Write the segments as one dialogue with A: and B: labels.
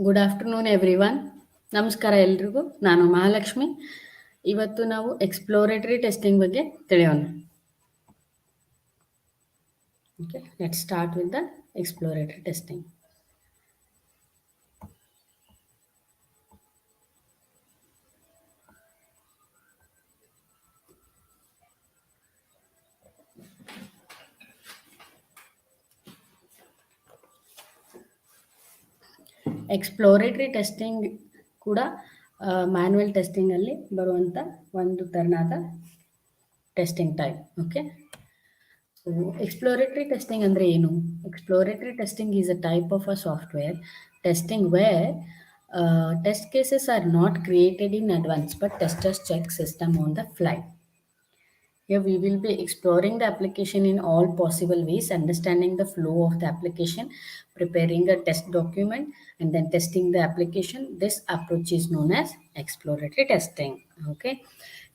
A: Good afternoon everyone. ನಮಸ್ಕಾರ ಎಲ್ರಿಗೂ. ನಾನು ಮಹಾಲಕ್ಷ್ಮಿ. ಇವತ್ತು ನಾವು ಎಕ್ಸ್ಪ್ಲೋರೇಟರಿ ಟೆಸ್ಟಿಂಗ್ ಬಗ್ಗೆ ತಿಳಿಯೋಣ. Okay, let's start with the exploratory testing. Exploratory testing ಕೂಡ ಮ್ಯಾನ್ಯುವಲ್ ಟೆಸ್ಟಿಂಗಲ್ಲಿ ಬರುವಂಥ ಒಂದು ಥರನಾದ testing type. Okay, so exploratory testing ಅಂದರೆ ಏನು? Exploratory testing is a type of a software testing where test cases are not created in advance but testers check system on the fly. Here we will be exploring the application in all possible ways, understanding the flow of the application, preparing a test document, and then testing the application. This approach is known as exploratory testing. Okay,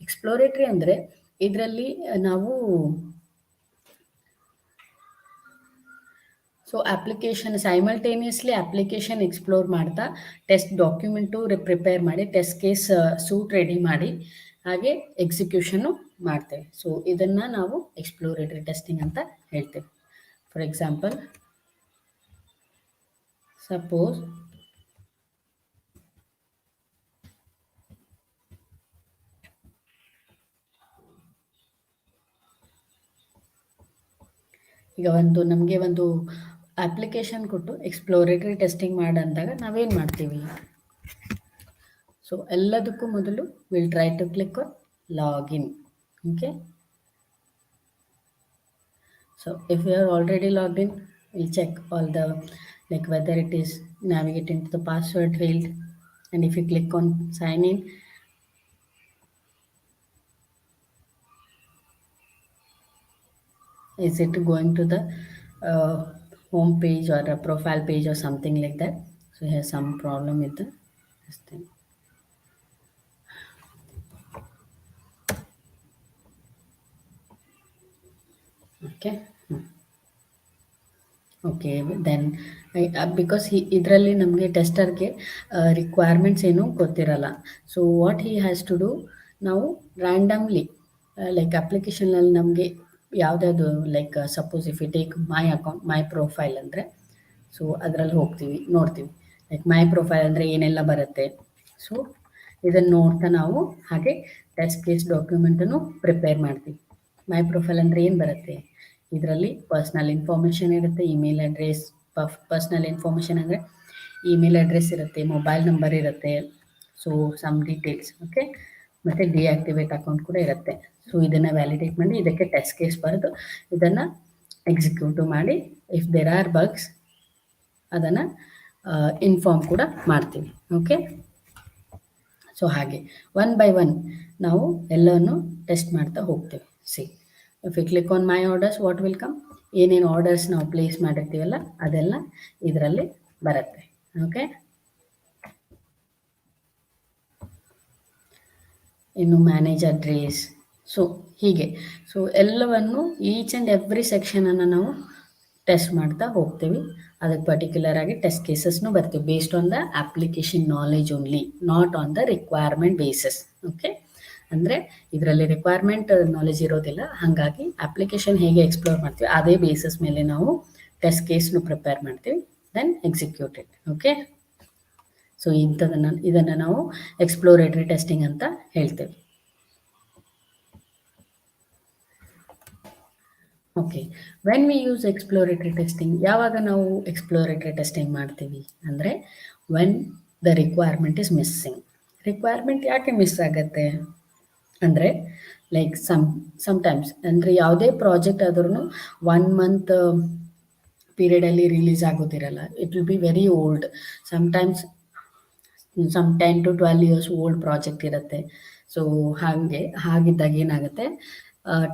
A: exploratory ಅಂದರೆ ಇದರಲ್ಲಿ ನಾವು so application simultaneously application explore ಮಾಡ್ತಾ test document prepare ಮಾಡಿ test case suit ready ಮಾಡಿ ಹಾಗೆ execution ಮಾಡ್ತೇವೆ. So ಇದನ್ನು ನಾವು ಎಕ್ಸ್ಪ್ಲೋರೇಟರಿ ಟೆಸ್ಟಿಂಗ್ ಅಂತ ಹೇಳ್ತೇವೆ. ಫಾರ್ ಎಕ್ಸಾಂಪಲ್, ಸಪೋಸ್ ಈಗ ನಮಗೆ ಒಂದು ಅಪ್ಲಿಕೇಶನ್ ಕೊಟ್ಟು ಎಕ್ಸ್ಪ್ಲೋರೇಟರಿ ಟೆಸ್ಟಿಂಗ್ ಮಾಡಂದಾಗ ನಾವೇನು ಮಾಡ್ತೀವಿ? ಸೊ ಎಲ್ಲದಕ್ಕೂ ಮೊದಲು will try to click on login. Okay, so if you are already logged in, will check all the like whether it is navigating to the password field, and if you click on sign in, is it going to the home page or a profile page or something like that? So here's some problem with this thing. Okay, okay then because ಇದರಲ್ಲಿ ನಮಗೆ ಟೆಸ್ಟರ್ಗೆ requirements ಏನೂ ಗೊತ್ತಿರಲ್ಲ. So what he has to do, ನಾವು randomly like ಅಪ್ಲಿಕೇಶನಲ್ಲಿ ನಮಗೆ ಯಾವುದಾದ್ರು like suppose if you take my account my profile ಅಂದರೆ, ಸೊ ಅದರಲ್ಲಿ ಹೋಗ್ತೀವಿ, ನೋಡ್ತೀವಿ ಲೈಕ್ ಮೈ ಪ್ರೊಫೈಲ್ ಅಂದರೆ ಏನೆಲ್ಲ ಬರುತ್ತೆ. ಸೊ ಇದನ್ನು ನೋಡ್ತಾ ನಾವು ಹಾಗೆ ಟೆಸ್ಟ್ ಕೇಸ್ ಡಾಕ್ಯುಮೆಂಟನ್ನು ಪ್ರಿಪೇರ್ ಮಾಡ್ತೀವಿ. ಮೈ ಪ್ರೊಫೈಲ್ ಅಂದರೆ ಏನು ಬರುತ್ತೆ? ಇದರಲ್ಲಿ ಪರ್ಸ್ನಲ್ ಇನ್ಫಾರ್ಮೇಷನ್ ಇರುತ್ತೆ, ಇಮೇಲ್ ಅಡ್ರೆಸ್, ಪರ್ಸ್ನಲ್ ಇನ್ಫಾರ್ಮೇಷನ್ ಅಂದರೆ ಇಮೇಲ್ ಅಡ್ರೆಸ್ ಇರುತ್ತೆ, ಮೊಬೈಲ್ ನಂಬರ್ ಇರುತ್ತೆ, ಸೊ ಸಮ್ ಡೀಟೇಲ್ಸ್. ಓಕೆ, ಮತ್ತು ಡಿಆಕ್ಟಿವೇಟ್ ಅಕೌಂಟ್ ಕೂಡ ಇರುತ್ತೆ. ಸೊ ಇದನ್ನು ವ್ಯಾಲಿಡೇಟ್ ಮಾಡಿ ಇದಕ್ಕೆ ಟೆಸ್ಟ್ ಕೇಸ್ ಬರೆದು ಇದನ್ನು ಎಕ್ಸಿಕ್ಯೂಟ್ ಮಾಡಿ ಇಫ್ ದೇರ್ ಆರ್ ಬಗ್ಸ್ ಅದನ್ನು ಇನ್ಫಾರ್ಮ್ ಕೂಡ ಮಾಡ್ತೀವಿ. ಓಕೆ, ಸೊ ಹಾಗೆ ಒನ್ ಬೈ ಒನ್ ನಾವು ಎಲ್ಲವನ್ನು ಟೆಸ್ಟ್ ಮಾಡ್ತಾ ಹೋಗ್ತೇವೆ. See, if you click on my orders, what will come? ಏನೇನು ಆರ್ಡರ್ಸ್ ನಾವು ಪ್ಲೇಸ್ ಮಾಡಿರ್ತೀವಲ್ಲ ಅದೆಲ್ಲ ಇದರಲ್ಲಿ ಬರುತ್ತೆ. ಓಕೆ, ಇನ್ನು ಮ್ಯಾನೇಜ್ ಅಡ್ರೆಸ್, ಸೊ ಹೀಗೆ ಸೊ ಎಲ್ಲವನ್ನು ಈಚ್ ಆ್ಯಂಡ್ ಎವ್ರಿ ಸೆಕ್ಷನನ್ನು ನಾವು ಟೆಸ್ಟ್ ಮಾಡ್ತಾ ಹೋಗ್ತೀವಿ. ಅದಕ್ಕೆ ಪರ್ಟಿಕ್ಯುಲರ್ ಆಗಿ ಟೆಸ್ಟ್ ಕೇಸಸ್ನು ಬರ್ತೀವಿ based on the application knowledge only, not on the requirement basis. Okay, ಅಂದರೆ ಇದರಲ್ಲಿ ರಿಕ್ವೈರ್ಮೆಂಟ್ ನಾಲೆಜ್ ಇರೋದಿಲ್ಲ, ಹಾಗಾಗಿ ಅಪ್ಲಿಕೇಶನ್ ಹೇಗೆ ಎಕ್ಸ್ಪ್ಲೋರ್ ಮಾಡ್ತೀವಿ ಅದೇ ಬೇಸಿಸ್ ಮೇಲೆ ನಾವು ಟೆಸ್ಟ್ ಕೇಸ್ನು ಪ್ರಿಪೇರ್ ಮಾಡ್ತೀವಿ, ದೆನ್ ಎಕ್ಸಿಕ್ಯೂಟೆಡ್. ಓಕೆ, ಸೊ ಇದನ್ನು ನಾವು ಎಕ್ಸ್ಪ್ಲೋರೇಟರಿ ಟೆಸ್ಟಿಂಗ್ ಅಂತ ಹೇಳ್ತೇವೆ. Okay, when we use exploratory testing, ಯಾವಾಗ ನಾವು ಎಕ್ಸ್ಪ್ಲೋರೇಟರಿ ಟೆಸ್ಟಿಂಗ್ ಮಾಡ್ತೀವಿ ಅಂದರೆ when the requirement is missing. Requirement ಯಾಕೆ ಮಿಸ್ ಆಗುತ್ತೆ ಅಂದರೆ ಲೈಕ್ ಸಮ್ಟೈಮ್ಸ್ ಅಂದರೆ ಯಾವುದೇ ಪ್ರಾಜೆಕ್ಟ್ ಆದ್ರೂ 1 ಮಂತ್ ಪೀರಿಯಡಲ್ಲಿ ರಿಲೀಸ್ ಆಗೋದಿರಲ್ಲ. It will be very old, sometimes some 10 to 12 years old project ಇರುತ್ತೆ. ಸೊ ಹಾಗಿದ್ದಾಗ ಏನಾಗುತ್ತೆ,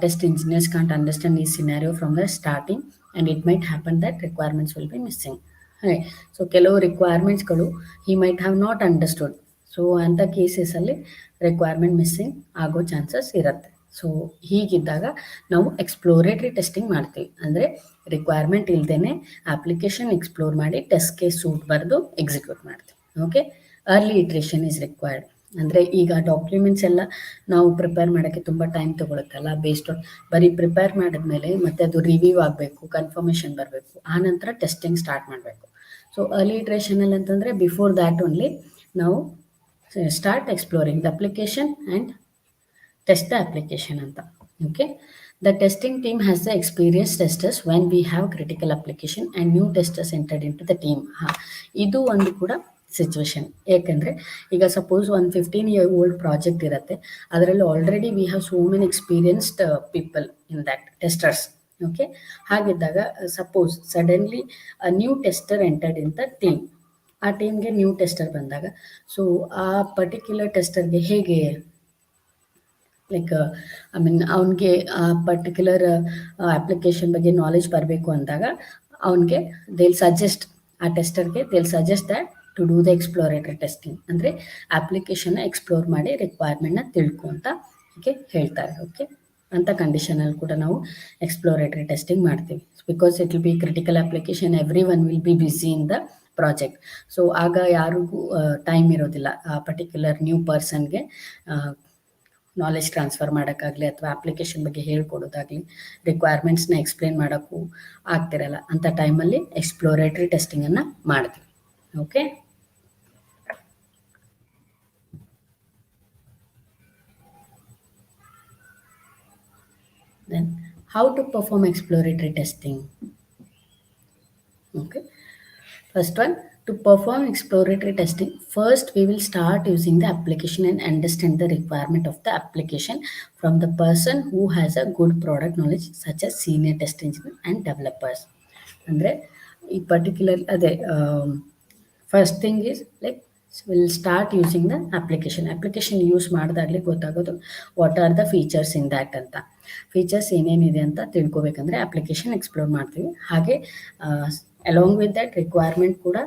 A: ಟೆಸ್ಟ್ ಇಂಜಿನಿಯರ್ಸ್ ಕಾಂಟ್ ಅಂಡರ್ಸ್ಟ್ಯಾಂಡ್ ಈ scenario from the starting and it might happen that requirements will be missing. So ಕೆಲವು ರಿಕ್ವೈರ್ಮೆಂಟ್ಸ್ಗಳು he might have not understood. So ಅಂಥ ಕೇಸಸಲ್ಲಿ requirement missing ಆಗೋ chances ಇರುತ್ತೆ. ಸೊ ಹೀಗಿದ್ದಾಗ ನಾವು ಎಕ್ಸ್ಪ್ಲೋರೇಟರಿ ಟೆಸ್ಟಿಂಗ್ ಮಾಡ್ತೀವಿ. ಅಂದರೆ ರಿಕ್ವೈರ್ಮೆಂಟ್ ಇಲ್ಲದೇ ಅಪ್ಲಿಕೇಶನ್ ಎಕ್ಸ್ಪ್ಲೋರ್ ಮಾಡಿ ಟೆಸ್ಟ್ ಕೇಸ್ ಸೂಟ್ ಬರೆದು ಎಕ್ಸಿಕ್ಯೂಟ್ ಮಾಡ್ತೀವಿ. Okay. Early iteration is required. ಅಂದರೆ ಈಗ ಡಾಕ್ಯುಮೆಂಟ್ಸ್ ಎಲ್ಲ ನಾವು ಪ್ರಿಪೇರ್ ಮಾಡೋಕ್ಕೆ ತುಂಬ ಟೈಮ್ ತೊಗೊಳುತ್ತಲ್ಲ, ಬೇಸ್ಡ್ ಆನ್ ಬರೀ ಪ್ರಿಪೇರ್ ಮಾಡಿದ್ಮೇಲೆ ಮತ್ತೆ ಅದು ರಿವ್ಯೂ ಆಗಬೇಕು, ಕನ್ಫರ್ಮೇಷನ್ ಬರಬೇಕು, ಆನಂತರ ಟೆಸ್ಟಿಂಗ್ ಸ್ಟಾರ್ಟ್ ಮಾಡಬೇಕು. ಸೊ ಅರ್ಲಿ ಇಟ್ರೇಷನಲ್ಲಿ ಅಂತಂದರೆ ಬಿಫೋರ್ ದ್ಯಾಟ್ ಓನ್ಲಿ ನಾವು start exploring the application and test the application ಅಂತ. Okay. The testing team has the experience testers when we have critical application and new testers entered into the team. ಹಾಂ, ಇದು ಒಂದು ಕೂಡ situation. ಏಕೆಂದರೆ ಈಗ suppose ಒಂದು 15-year old project ಇರುತ್ತೆ, ಅದರಲ್ಲಿ already we have so many experienced people in that testers. Okay. ಹಾಗಿದ್ದಾಗ suppose suddenly new tester entered in the team, ಆ ಟೀಮ್ಗೆ ನ್ಯೂ ಟೆಸ್ಟರ್ ಬಂದಾಗ ಸೊ ಆ ಪರ್ಟಿಕ್ಯುಲರ್ ಟೆಸ್ಟರ್ಗೆ ಹೇಗೆ ಲೈಕ್ ಐ ಮೀನ್ ಅವನಿಗೆ ಆ ಪರ್ಟಿಕ್ಯುಲರ್ ಅಪ್ಲಿಕೇಶನ್ ಬಗ್ಗೆ ನಾಲೆಜ್ ಬರಬೇಕು ಅಂದಾಗ ಅವನಿಗೆ ದೇಲ್ ಸಜೆಸ್ಟ್, ಆ ಟೆಸ್ಟರ್ಗೆ they'll suggest that to do the exploratory testing, ಅಂದರೆ ಅಪ್ಲಿಕೇಶನ್ನ ಎಕ್ಸ್ಪ್ಲೋರ್ ಮಾಡಿ ರಿಕ್ವೈರ್ಮೆಂಟ್ನ ತಿಳ್ಕೊ ಅಂತ ಓಕೆ ಹೇಳ್ತಾರೆ. ಓಕೆ. ಅಂಥ ಕಂಡೀಷನಲ್ಲಿ ಕೂಡ ನಾವು ಎಕ್ಸ್ಪ್ಲೋರೇಟರಿ ಟೆಸ್ಟಿಂಗ್ ಮಾಡ್ತೀವಿ. Because it will B critical application, every one will be busy in the project. So ಆಗ ಯಾರಿಗೂ ಟೈಮ್ ಇರೋದಿಲ್ಲ ಆ ಪರ್ಟಿಕ್ಯುಲರ್ ನ್ಯೂ ಪರ್ಸನ್ಗೆ ನಾಲೆಜ್ ಟ್ರಾನ್ಸ್ಫರ್ ಮಾಡೋಕ್ಕಾಗಲಿ ಅಥವಾ ಅಪ್ಲಿಕೇಶನ್ ಬಗ್ಗೆ ಹೇಳ್ಕೊಡೋದಾಗಲಿ, ರಿಕ್ವೈರ್ಮೆಂಟ್ಸ್ನ ಎಕ್ಸ್ಪ್ಲೇನ್ ಮಾಡೋಕ್ಕೂ ಆಗ್ತಿರಲ್ಲ. ಅಂಥ ಟೈಮಲ್ಲಿ ಎಕ್ಸ್ಪ್ಲೋರೇಟರಿ ಟೆಸ್ಟಿಂಗನ್ನು ಮಾಡ್ತೀವಿ. Okay. Then how to perform exploratory testing. Okay. First one, to perform exploratory testing, first we will start using the application and understand the requirement of the application from the person who has a good product knowledge, such as senior test engineer and developers. ಅಂದರೆ ಈ particular ಅದೇ first thing is like will start using the application use ಮಾಡಿದಾಗಲೇ ಗೊತ್ತಾಗೋದು what are the features in that ಅಂತ. Features ಏನೇನಿದೆ ಅಂತ ತಿಳ್ಕೊಬೇಕಂದ್ರೆ application explore ಮಾಡ್ತೀವಿ. ಹಾಗೆ ಅಲಾಂಗ್ ವಿತ್ ದ್ಯಾಟ್ ರಿಕ್ವೈರ್ಮೆಂಟ್ ಕೂಡ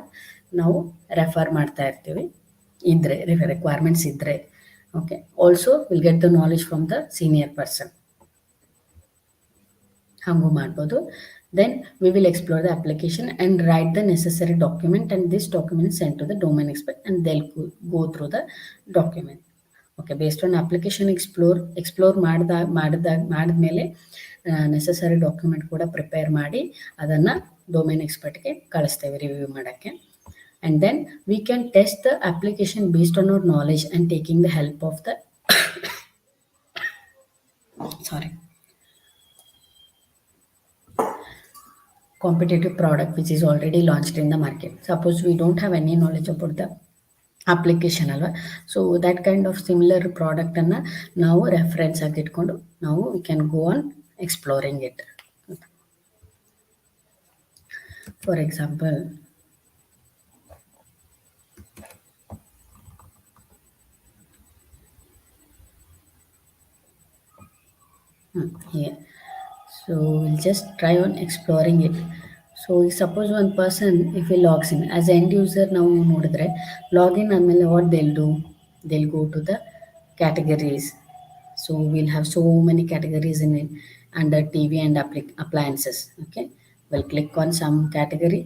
A: ನಾವು ರೆಫರ್ ಮಾಡ್ತಾ ಇರ್ತೀವಿ ಇದ್ದರೆ, ರಿಕ್ವೈರ್ಮೆಂಟ್ಸ್ ಇದ್ದರೆ. Okay. Also will get the knowledge from the senior person, ಹಾಗೂ ಮಾಡ್ಬೋದು. Then we will explore the application and write the necessary document and this document send to the domain expert and they'll go through the document. Okay. Based on application explore ಮಾಡಿದ್ಮೇಲೆ necessary document ಕೂಡ prepare ಮಾಡಿ ಅದನ್ನು domain ಎಕ್ಸ್ಪರ್ಟ್ಗೆ ಕಳಿಸ್ತೇವೆ review ಮಾಡೋಕ್ಕೆ. And then we can test the application based on our knowledge and taking the help of the competitive product which is already launched in the market. Suppose we don't have any knowledge about the application alva, so that kind of similar product ಅನ್ನು ನಾವು reference ಆಗಿ ಇಟ್ಕೊಂಡು ನಾವು we can go on exploring it. For example, here, so we'll just try on exploring it. So suppose one person if he logs in as an end user, ನಾವು ನೋಡಿದ್ರೆ login ಆದಮೇಲೆ what they'll do, they'll go to the categories. So we'll have so many categories in it under TV and appliances. Okay, we'll click on some category,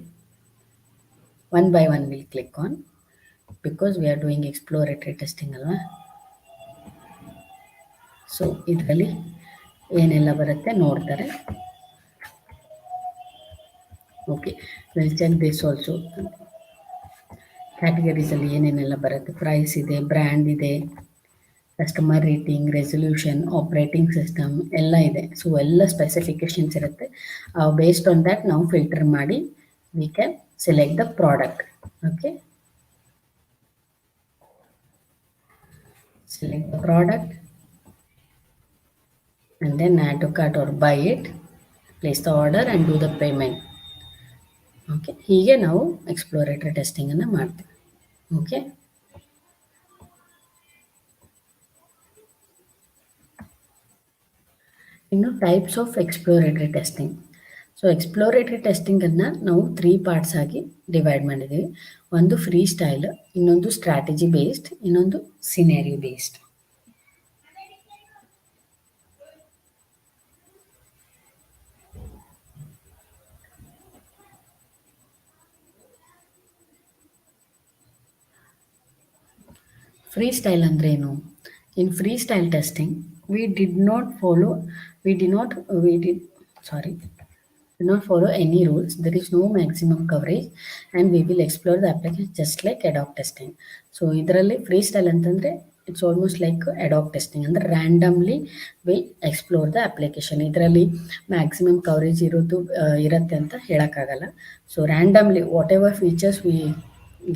A: one by one we'll click on, because we are doing exploratory testing alva. So ಇದರಲ್ಲಿ ಏನೆಲ್ಲ ಬರುತ್ತೆ ನೋಡ್ತಾರೆ. Okay. Will check this also. ಕ್ಯಾಟಗರೀಸಲ್ಲಿ ಏನೇನೆಲ್ಲ ಬರುತ್ತೆ, price ಇದೆ, brand ಇದೆ, customer rating, resolution, operating system ಎಲ್ಲ ಇದೆ. ಸೊ ಎಲ್ಲ ಸ್ಪೆಸಿಫಿಕೇಶನ್ಸ್ ಇರುತ್ತೆ. ಬೇಸ್ಡ್ ಆನ್ ದ್ಯಾಟ್ ನಾವು ಫಿಲ್ಟರ್ ಮಾಡಿ we can select the product. Okay. Select the product and then add to cart or buy it, place the order and do the payment. Okay. ಹೀಗೆ ನಾವು exploratory ಟೆಸ್ಟಿಂಗನ್ನು ಮಾಡ್ತೀವಿ. Okay. ಇನ್ನು types of exploratory testing. So exploratory ಟೆಸ್ಟಿಂಗನ್ನು ನಾವು 3 parts ಆಗಿ divide ಮಾಡಿದ್ದೀವಿ. ಒಂದು ಫ್ರೀ ಸ್ಟೈಲ್, ಇನ್ನೊಂದು ಸ್ಟ್ರಾಟಜಿ ಬೇಸ್ಡ್, ಇನ್ನೊಂದು ಸಿನಾರಿಯೋ ಬೇಸ್ಡ್. ಫ್ರೀಸ್ಟೈಲ್ ಅಂದ್ರೆ ಏನು? In freestyle testing we did not follow we ಡಿ not we did sorry do not follow any rules. There is no maximum coverage, and we will explore the application just like ad hoc testing. So ಇದರಲ್ಲಿ free style ಅಂತಂದರೆ it's almost like ad hoc testing ಅಂದರೆ randomly will explore the application. ಇದರಲ್ಲಿ maximum coverage ಇರುತ್ತೆ ಅಂತ ಹೇಳೋಕ್ಕಾಗಲ್ಲ. So randomly whatever features we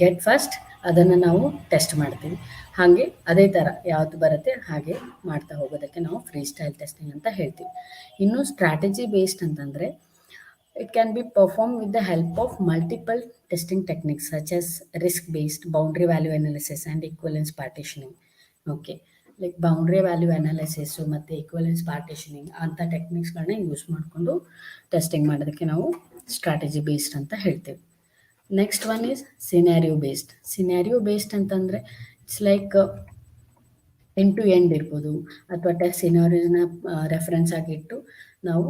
A: get first ಅದನ್ನು ನಾವು test ಮಾಡ್ತೀವಿ. ಹಾಗೆ ಅದೇ ಥರ ಯಾವುದು ಬರುತ್ತೆ ಹಾಗೆ ಮಾಡ್ತಾ ಹೋಗೋದಕ್ಕೆ ನಾವು ಫ್ರೀ ಸ್ಟೈಲ್ ಟೆಸ್ಟಿಂಗ್ ಅಂತ ಹೇಳ್ತೀವಿ. ಇನ್ನು ಸ್ಟ್ರಾಟಜಿ ಬೇಸ್ಡ್ ಅಂತಂದರೆ it can be performed with the help of multiple testing techniques such as risk-based, boundary value analysis, and equivalence partitioning. Okay, like boundary value analysis ಮತ್ತು equivalence partitioning ಅಂತ ಟೆಕ್ನಿಕ್ಸ್ಗಳನ್ನ use ಮಾಡಿಕೊಂಡು testing ಮಾಡೋದಕ್ಕೆ ನಾವು strategy based ಅಂತ ಹೇಳ್ತೀವಿ. Next one is scenario based. Scenario based ಅಂತಂದರೆ it's like end to end ಇರ್ಬೋದು, ಅಥವಾ ಟೆಸ್ಟ್ ಸಿನಾರಿಯೋಸ್ನ ರೆಫರೆನ್ಸ್ ಆಗಿಟ್ಟು ನಾವು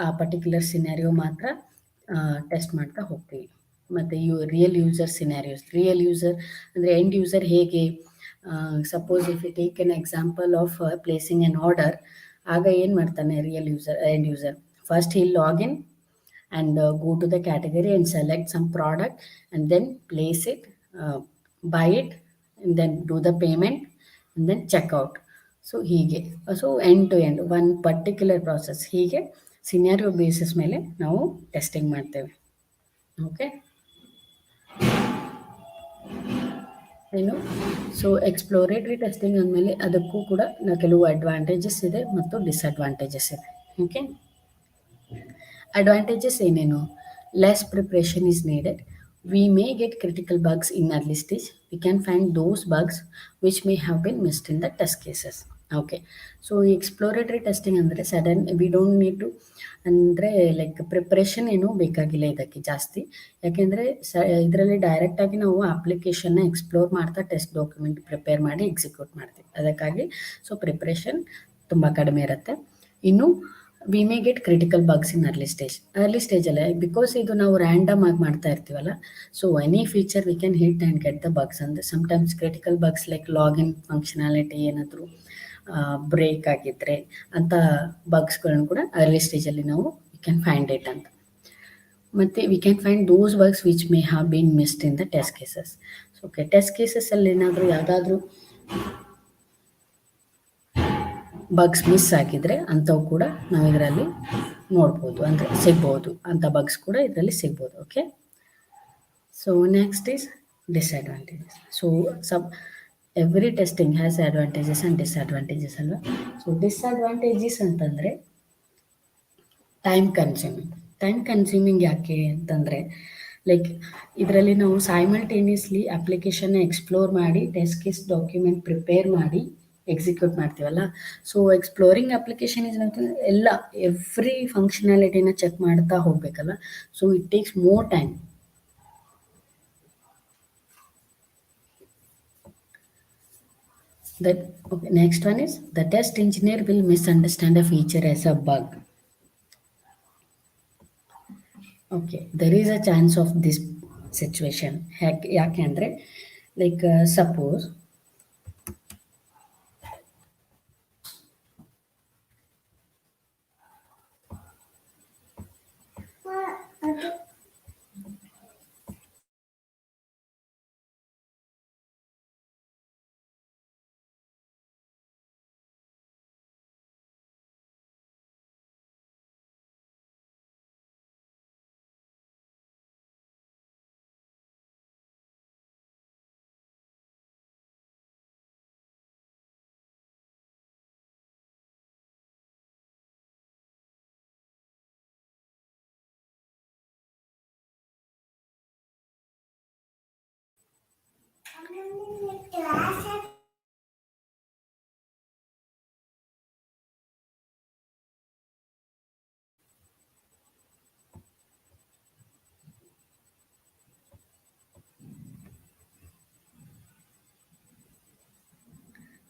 A: ಆ ಪರ್ಟಿಕ್ಯುಲರ್ ಸಿನಾರಿಯೋ ಮಾತ್ರ ಟೆಸ್ಟ್ ಮಾಡ್ತಾ ಹೋಗ್ತೀವಿ. ಮತ್ತು real user scenarios. Real user ಅಂದರೆ ಎಂಡ್ ಯೂಸರ್ ಹೇಗೆ, suppose if you take an example of placing an order, ಆಗ ಏನು ಮಾಡ್ತಾನೆ end user first he login and go to the category and select some product and then place it, buy it, and then do the payment and then check out. So ಹೀಗೆ end to end one particular process ಹೀಗೆ scenario basis ಮೇಲೆ ನಾವು testing ಮಾಡ್ತೇವೆ. Okay, ಏನು so exploratory testing ಅಂದಮೇಲೆ ಅದಕ್ಕೂ ಕೂಡ ಕೆಲವು ಅಡ್ವಾಂಟೇಜಸ್ ಇದೆ ಮತ್ತು ಡಿಸ್ಅಡ್ವಾಂಟೇಜಸ್ ಇದೆ. ಓಕೆ, ಅಡ್ವಾಂಟೇಜಸ್ ಏನೇನು? Less preparation is needed. We may get critical bugs in early stage. We can find those bugs which may have been missed in the test cases. Okay, so exploratory testing ಅಂದರೆ sudden we don't need to ಅಂದರೆ like preparation ಏನೂ ಬೇಕಾಗಿಲ್ಲ ಇದಕ್ಕೆ ಜಾಸ್ತಿ. ಯಾಕೆಂದರೆ ಇದರಲ್ಲಿ ಡೈರೆಕ್ಟಾಗಿ ನಾವು ಅಪ್ಲಿಕೇಶನ್ನ ಎಕ್ಸ್ಪ್ಲೋರ್ ಮಾಡ್ತಾ ಟೆಸ್ಟ್ ಡಾಕ್ಯುಮೆಂಟ್ ಪ್ರಿಪೇರ್ ಮಾಡಿ ಎಕ್ಸಿಕ್ಯೂಟ್ ಮಾಡ್ತೀವಿ. ಅದಕ್ಕಾಗಿ ಸೊ ಪ್ರಿಪ್ರೇಷನ್ ತುಂಬ ಕಡಿಮೆ ಇರುತ್ತೆ. ಇನ್ನು we may get critical bugs in early ಸ್ಟೇಜಲ್ಲೇ ಬಿಕಾಸ್ ಇದು ನಾವು ರ್ಯಾಂಡಮ್ ಆಗಿ ಮಾಡ್ತಾ ಇರ್ತೀವಲ್ಲ, so any feature we can hit and get the bugs. ಅಂದರೆ sometimes critical bugs like login functionality ಏನಾದರೂ ಬ್ರೇಕ್ ಆಗಿದ್ದರೆ ಅಂಥ ಬಗ್ಸ್ಗಳನ್ನು ಕೂಡ ಅರ್ಲಿ ಸ್ಟೇಜಲ್ಲಿ ನಾವು ವಿ ಕ್ಯಾನ್ ಫೈಂಡ್ ಇಟ್ ಅಂತ. ಮತ್ತು we can find those bugs which may have been missed in the test cases. Okay, test ಕೇಸಸ್ಸಲ್ಲಿ ಏನಾದರೂ ಯಾವುದಾದ್ರೂ ಬಗ್ಸ್ ಮಿಸ್ ಆಗಿದ್ರೆ ಅಂಥವು ಕೂಡ ನಾವು ಇದರಲ್ಲಿ ನೋಡ್ಬೋದು, ಅಂದರೆ ಸಿಗ್ಬೋದು, ಅಂಥ ಬಗ್ಸ್ ಕೂಡ ಇದರಲ್ಲಿ ಸಿಗ್ಬೋದು. Okay, so next is disadvantages. So every testing has advantages and disadvantages ಅಲ್ವಾ. ಸೊ ಡಿಸ್ಅಡ್ವಾಂಟೇಜಸ್ ಅಂತಂದರೆ ಟೈಮ್ ಕನ್ಸ್ಯೂಮಿಂಗ್ ಯಾಕೆ ಅಂತಂದರೆ ಲೈಕ್ ಇದರಲ್ಲಿ ನಾವು ಸೈಮಲ್ಟೇನಿಯಸ್ಲಿ ಅಪ್ಲಿಕೇಶನ್ನ ಎಕ್ಸ್ಪ್ಲೋರ್ ಮಾಡಿ ಟೆಸ್ಟ್ ಕೇಸ್ ಡಾಕ್ಯುಮೆಂಟ್ ಪ್ರಿಪೇರ್ ಮಾಡಿ ಎಕ್ಸಿಕ್ಯೂಟ್ ಮಾಡ್ತೀವಲ್ಲ. ಸೊ ಎಕ್ಸ್ಪ್ಲೋರಿಂಗ್ ಅಪ್ಲಿಕೇಶನ್ ಇಸ್ ಎಲ್ಲ ಎವ್ರಿ ಫಂಕ್ಷನಾಲಿಟಿನ ಚೆಕ್ ಮಾಡ್ತಾ ಹೋಗಬೇಕಲ್ಲ. So it takes more time. Next one is the test engineer will misunderstand a feature as a bug. Okay, there is a chance of this situation. ಯಾಕೆ ಅಂದರೆ like suppose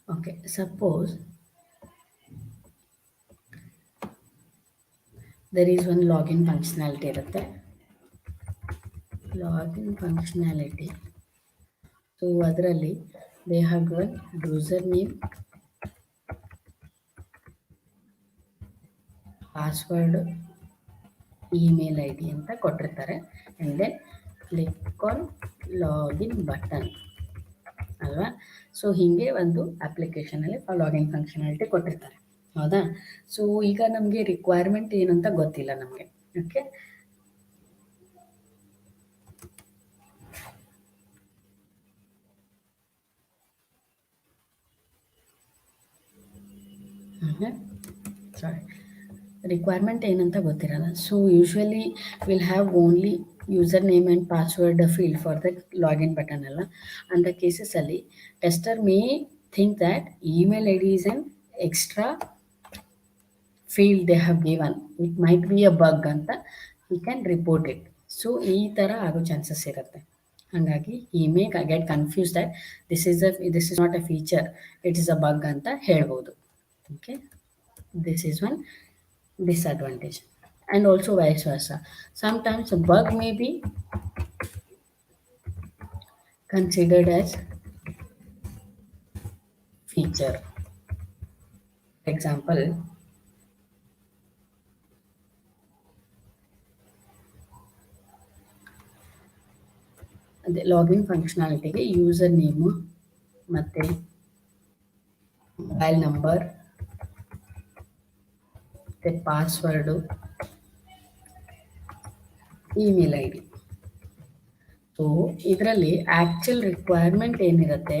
A: Okay, suppose there is one login functionality ಇರುತ್ತೆ. Login functionality so ಅದರಲ್ಲಿ they have given username, password, email I D ಅಂತ ಕೊಟ್ಟಿರ್ತಾರೆ. And then click on login button ಅಲ್ವಾ. So ಹೀಗೆ ಒಂದು ಅಪ್ಲಿಕೇಶನಲ್ಲಿ ಲಾಗಿನ್ ಫಂಕ್ಷನಾಲಿಟಿ ಕೊಟ್ಟಿರ್ತಾರೆ, ಹೌದಾ. ಸೊ ಈಗ ನಮಗೆ ರಿಕ್ವೈರ್ಮೆಂಟ್ ಏನಂತ ಗೊತ್ತಿಲ್ಲ ನಮಗೆ. ಓಕೆ, ಸಾರಿ, ರಿಕ್ವೈರ್ಮೆಂಟ್ ಏನಂತ ಗೊತ್ತಿರಲ್ಲ. So usually will have only user name and password field for the login button ಅಲ್ಲ. ಅಂಥ ಕೇಸಸಲ್ಲಿ tester may think that email I D is an extra field they have given, it might be a bug ಅಂತ he can report it. So ಈ ಥರ ಆಗೋ chances ಇರುತ್ತೆ. ಹಾಗಾಗಿ ಈ may get confuse that this is not a feature, it is a bug ಅಂತ ಹೇಳ್ಬೋದು. Okay, this is one disadvantage. And also vice versa, sometimes a bug may be considered as feature. For example, the login functionality user name ಮತ್ತೆ mobile number ಮತ್ತೆ password, email I D. So ಇದರಲ್ಲಿ actual requirement ಏನಿರುತ್ತೆ,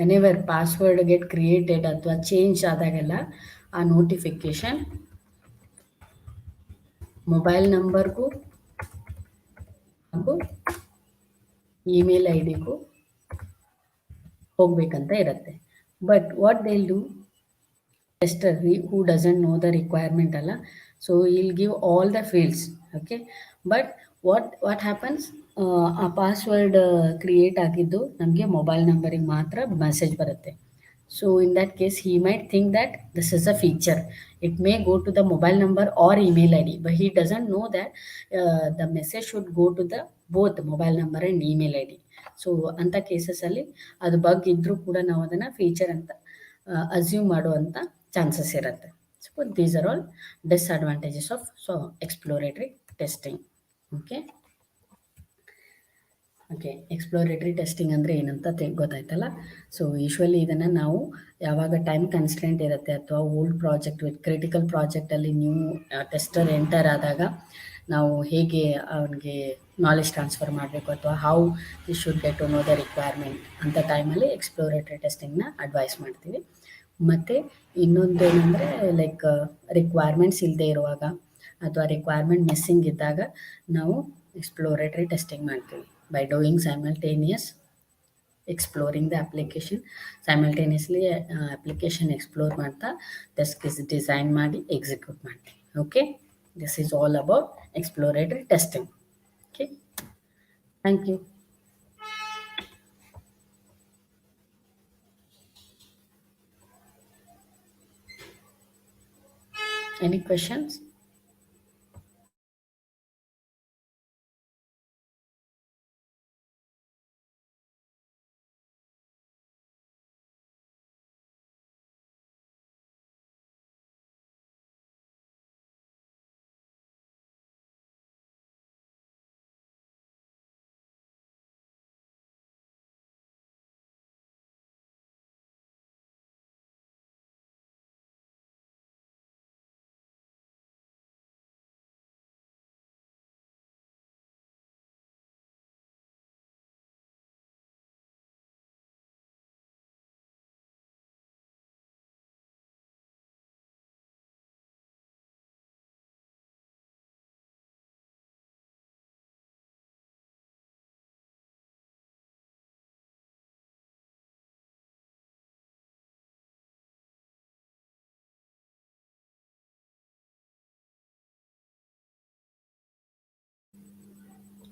A: whenever password get created ಅಥವಾ change ಆದಾಗೆಲ್ಲ ಆ notification mobile ನಂಬರ್ಗೂ ಹಾಗೂ email I ಡಿಗೂ ಹೋಗ್ಬೇಕಂತ ಇರುತ್ತೆ. But what they will do, tester who doesn't know the requirement alla, so he'll give all the fields. Okay, but what happens, ಆ password create ಆಗಿದ್ದು ನಮಗೆ mobile ನಂಬರಿಗೆ ಮಾತ್ರ ಮೆಸೇಜ್ ಬರುತ್ತೆ. So in that case he might think that this is a feature, it may go to the mobile number or email id, but he doesn't know that the message should go to the both mobile number and email id. So ಅಂಥ ಕೇಸಸಲ್ಲಿ ಅದು ಬಗ್ ಇದ್ದರೂ ಕೂಡ ನಾವು ಅದನ್ನು feature ಅಂತ assume ಮಾಡುವಂಥ chances ಇರುತ್ತೆ. So these are all disadvantages of exploratory testing. Okay, exploratory testing ಅಂದರೆ ಏನಂತ ಗೊತ್ತಾಯ್ತಲ್ಲ. ಸೊ ಯೂಶ್ವಲಿ ಇದನ್ನು ನಾವು ಯಾವಾಗ ಟೈಮ್ ಕನ್ಸ್ಟೆಂಟ್ ಇರುತ್ತೆ ಅಥವಾ ಓಲ್ಡ್ ಪ್ರಾಜೆಕ್ಟ್ ವಿತ್ ಕ್ರಿಟಿಕಲ್ ಪ್ರಾಜೆಕ್ಟಲ್ಲಿ ನ್ಯೂ ಟೆಸ್ಟರ್ ಎಂಟರ್ ಆದಾಗ ನಾವು ಹೇಗೆ ಅವನಿಗೆ ನಾಲೆಜ್ ಟ್ರಾನ್ಸ್ಫರ್ ಮಾಡಬೇಕು ಅಥವಾ how he should get to know the requirement ಅಂತ ಟೈಮಲ್ಲಿ ಎಕ್ಸ್ಪ್ಲೋರೇಟರಿ ಟೆಸ್ಟಿಂಗ್ನ ಅಡ್ವೈಸ್ ಮಾಡ್ತೀವಿ. ಮತ್ತು ಇನ್ನೊಂದು ಏನಂದರೆ ಲೈಕ್ ರಿಕ್ವೈರ್ಮೆಂಟ್ಸ್ ಇಲ್ಲದೆ ಇರುವಾಗ ಅಥವಾ ರಿಕ್ವೈರ್ಮೆಂಟ್ ಮಿಸ್ಸಿಂಗ್ ಇದ್ದಾಗ ನಾವು ಎಕ್ಸ್ಪ್ಲೋರೇಟರಿ ಟೆಸ್ಟಿಂಗ್ ಮಾಡ್ತೀವಿ by doing simultaneous exploring the application. Simultaneously application explore ಮಾಡ್ತಾ ಟೆಸ್ಟ್ ಡಿಸೈನ್ ಮಾಡಿ ಎಕ್ಸಿಕ್ಯೂಟ್ ಮಾಡ್ತೀವಿ. Okay, this is all about exploratory testing. Okay, thank you. Any questions?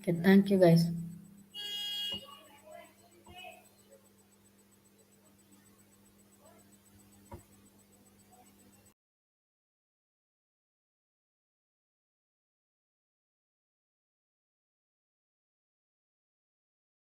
A: Okay, thank you guys.